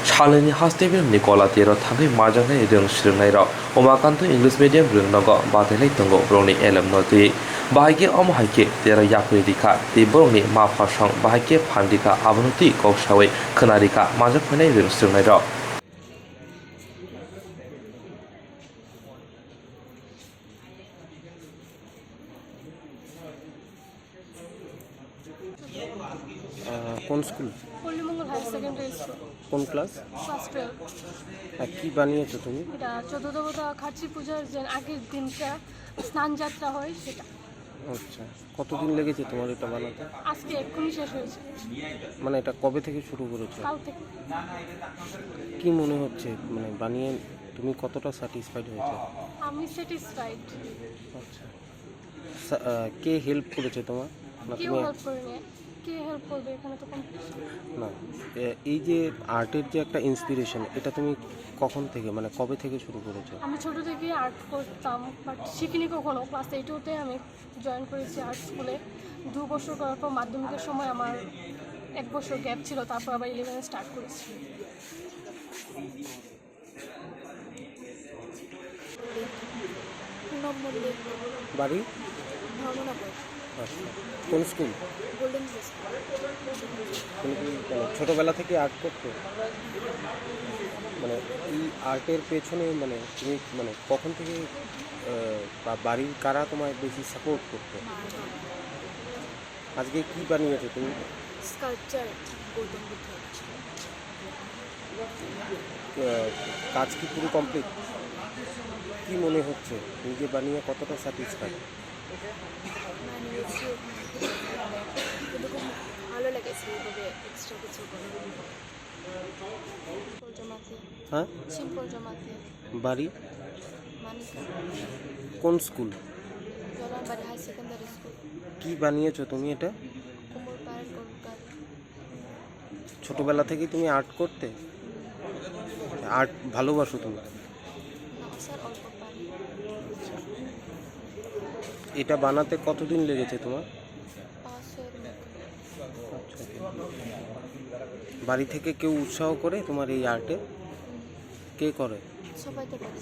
Shalini Hastevil Nicola Tiro Tangi Majane Idung Shirnairo, Omakanto English Medium Brunogo, Batele Tongo, Brony Elem Noti, Bahike Omahike, Tera Yapidika, the Brony Mapashong, Bahike Pandika, Abunuti, Goshawe, Kanarika, Majapane Idung Shirnairo. কোন school? Pallimangal higher secondary school. কোন class? Class 12। কি বানিয়েছো তুমি? এটা 14 দেবতা খাচ্ছি পূজার যে আগের দিনটা স্নান যাত্রা হয় সেটা। আচ্ছা, কতদিন লেগেছে তোমার এটা বানাতে? আজকে এক্ষুনি শেষ হয়েছে। মানে এটা কবে থেকে শুরু করেছো? কাল থেকে। কি মনে হচ্ছে, মানে বানিয়ে তুমি কতটা স্যাটিসফাইড হয়েছো? আমি স্যাটিসফাইড। আচ্ছা, কে হেল্প করেছে তোমার? না কেউ তুমি? হেল্প করেনি। কে হেল্প করবে, এখানে তো কম্পিটিশন। না, এই যে আর্টের যে একটা ইন্সপিরেশন, এটা তুমি কখন থেকে, মানে কবে থেকে শুরু করেছো? আমি ছোট থেকে আর্ট করতাম, বাট শিখিনি কখনো। ক্লাস 8-তে আমি জয়েন করেছি আর্ট স্কুলে। 2 বছর করার পর মাধ্যমিকের সময় আমার 1 বছর গ্যাপ ছিল, তারপর আবার 11 স্টার্ট করেছি। বাড়ি? আচ্ছা, কোন স্কুল? তুমি কি মানে ছোটোবেলা থেকে আর্ট করতে, মানে এই আর্টের পেছনে মানে তুমি মানে কখন থেকে বা বাড়ির কারা তোমায় বেশি সাপোর্ট করতো? আজকে কি বানিয়েছো তুমি? স্কাল্পচার গৌতম বুদ্ধ। কাজ কি পুরো কমপ্লিট? কি মনে হচ্ছে নিজে বানিয়ে কতটা স্যাটিসফাইড? বানিয়েছি কিন্তু খুব ভালো লেগেছে এইভাবে এক্সট্রা কিছু করে। জমাতে, হ্যাঁ, সিম্পল জমাতে। বাড়ি? মানিকা। কোন school? Jalabari high secondary school. কি বানিয়েছো তুমি এটা? কুমোর পায়ের কঙ্কাল। ছোটোবেলা থেকেই তুমি আর্ট করতে? আর্ট ভালোবাসো তুমি? না স্যার, অল্প পারি। এটা বানাতে কতদিন লেগেছে তোমার? 5-6 মিনিট। আচ্ছা, বাড়ি থেকে কেউ উৎসাহ করে তোমার এই আর্টে? কে করে? সবাই তো পারে।